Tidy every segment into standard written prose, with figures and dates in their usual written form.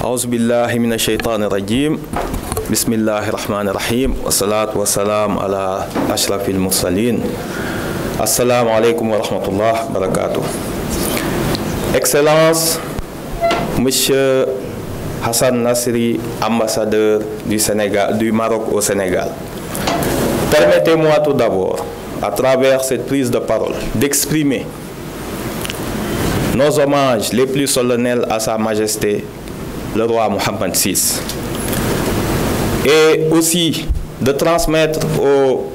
أعوذ بالله من الشيطان الرجيم بسم الله الرحمن الرحيم والصلاة والسلام على أشرف المرسلين السلام عليكم ورحمة الله وبركاته. Excellence, Monsieur Hassan Nasri, ambassadeur du Maroc au Sénégal. Permettez-moi tout d'abord, à travers cette prise de parole, d'exprimer nos hommages les plus solennels à Sa Majesté, le roi Mohammed VI, et aussi de transmettre au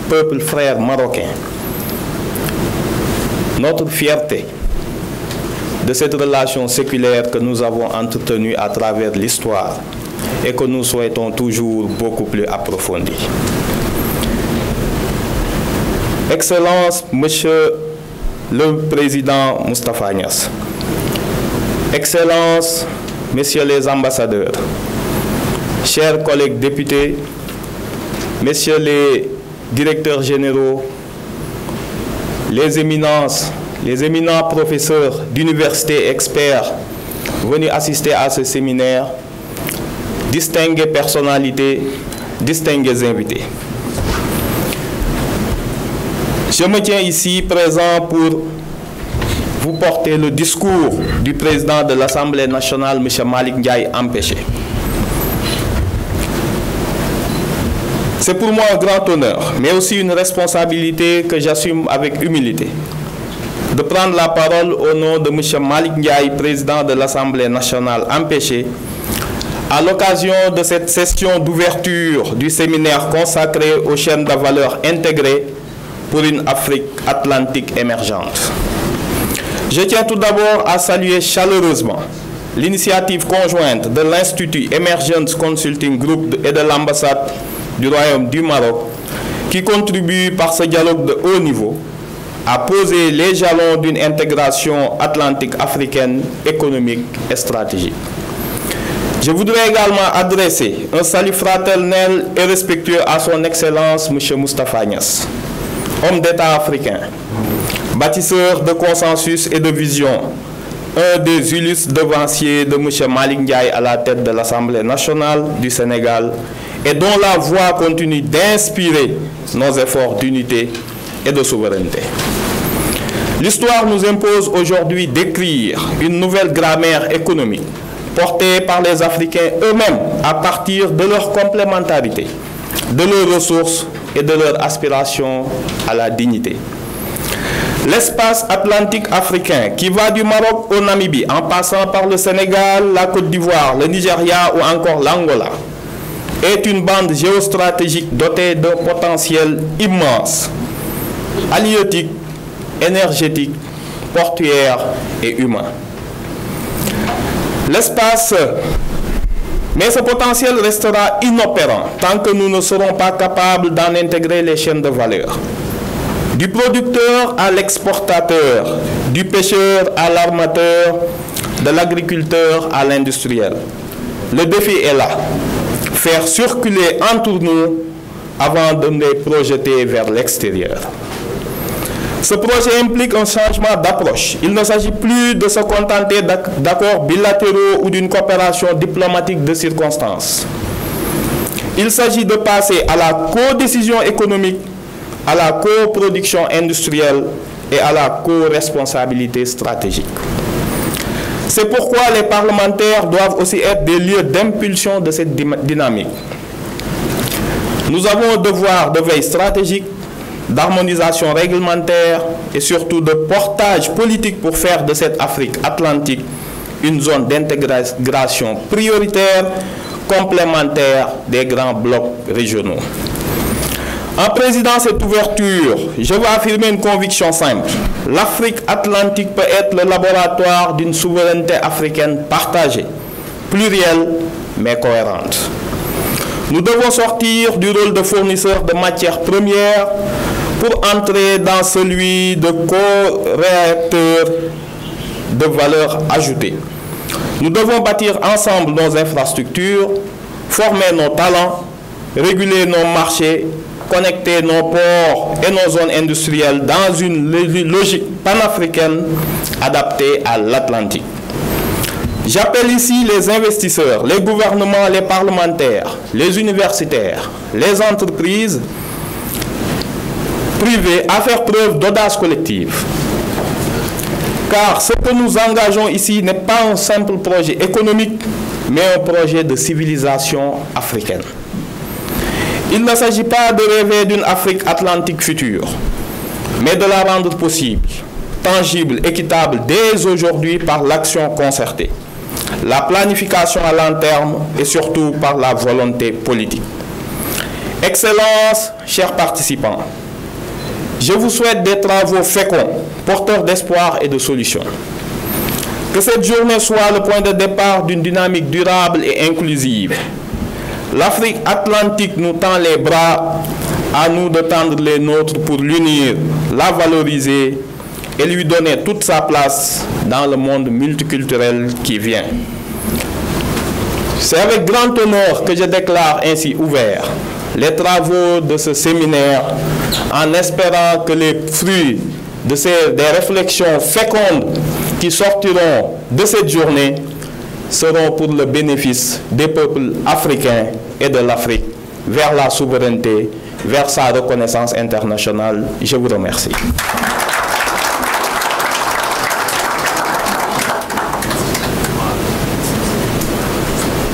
peuple frère marocain notre fierté de cette relation séculaire que nous avons entretenue à travers l'histoire et que nous souhaitons toujours beaucoup plus approfondie. Excellence, Monsieur le Président Moustapha Niasse, Excellences, Messieurs les ambassadeurs, chers collègues députés, Messieurs les directeurs généraux, les éminents professeurs d'université experts venus assister à ce séminaire, distinguées personnalités, distingués invités. Je me tiens ici présent pour vous porter le discours du président de l'Assemblée nationale, M. Malick Ndiaye, empêché. C'est pour moi un grand honneur, mais aussi une responsabilité que j'assume avec humilité, de prendre la parole au nom de M. Malick Ndiaye, président de l'Assemblée nationale, empêché, à l'occasion de cette session d'ouverture du séminaire consacré aux chaînes de valeur intégrées pour une Afrique atlantique émergente. Je tiens tout d'abord à saluer chaleureusement l'initiative conjointe de l'Institut Emergence Consulting Group et de l'ambassade du Royaume du Maroc, qui contribue par ce dialogue de haut niveau à poser les jalons d'une intégration atlantique africaine économique et stratégique. Je voudrais également adresser un salut fraternel et respectueux à son Excellence M. Moustapha Niasse, homme d'État africain, bâtisseur de consensus et de vision, un des illustres devanciers de M. Malick Ndiaye à la tête de l'Assemblée nationale du Sénégal et dont la voix continue d'inspirer nos efforts d'unité et de souveraineté. L'histoire nous impose aujourd'hui d'écrire une nouvelle grammaire économique portée par les Africains eux-mêmes à partir de leur complémentarité, de leurs ressources et de leur aspiration à la dignité. L'espace atlantique africain qui va du Maroc au Namibie en passant par le Sénégal, la Côte d'Ivoire, le Nigeria ou encore l'Angola est une bande géostratégique dotée d'un potentiel immense, halieutique, énergétique, portuaire et humain. Mais ce potentiel restera inopérant tant que nous ne serons pas capables d'en intégrer les chaînes de valeur. Du producteur à l'exportateur, du pêcheur à l'armateur, de l'agriculteur à l'industriel. Le défi est là. Faire circuler entre nous avant de les projeter vers l'extérieur. Ce projet implique un changement d'approche. Il ne s'agit plus de se contenter d'accords bilatéraux ou d'une coopération diplomatique de circonstance. Il s'agit de passer à la codécision économique, à la coproduction industrielle et à la co-responsabilité stratégique. C'est pourquoi les parlementaires doivent aussi être des lieux d'impulsion de cette dynamique. Nous avons un devoir de veille stratégique, d'harmonisation réglementaire et surtout de portage politique pour faire de cette Afrique atlantique une zone d'intégration prioritaire, complémentaire des grands blocs régionaux. En présidant cette ouverture, je veux affirmer une conviction simple. L'Afrique atlantique peut être le laboratoire d'une souveraineté africaine partagée, plurielle mais cohérente. Nous devons sortir du rôle de fournisseur de matières premières pour entrer dans celui de co-réacteur de valeur ajoutée. Nous devons bâtir ensemble nos infrastructures, former nos talents, réguler nos marchés, connecter nos ports et nos zones industrielles dans une logique panafricaine adaptée à l'Atlantique. J'appelle ici les investisseurs, les gouvernements, les parlementaires, les universitaires, les entreprises privées à faire preuve d'audace collective. Car ce que nous engageons ici n'est pas un simple projet économique, mais un projet de civilisation africaine. Il ne s'agit pas de rêver d'une Afrique atlantique future, mais de la rendre possible, tangible, équitable dès aujourd'hui par l'action concertée, la planification à long terme et surtout par la volonté politique. Excellences, chers participants, je vous souhaite des travaux féconds, porteurs d'espoir et de solutions. Que cette journée soit le point de départ d'une dynamique durable et inclusive. L'Afrique atlantique nous tend les bras, à nous de tendre les nôtres pour l'unir, la valoriser et lui donner toute sa place dans le monde multiculturel qui vient. C'est avec grand honneur que je déclare ainsi ouvert les travaux de ce séminaire en espérant que les fruits des réflexions fécondes qui sortiront de cette journée seront pour le bénéfice des peuples africains et de l'Afrique vers la souveraineté, vers sa reconnaissance internationale. Je vous remercie.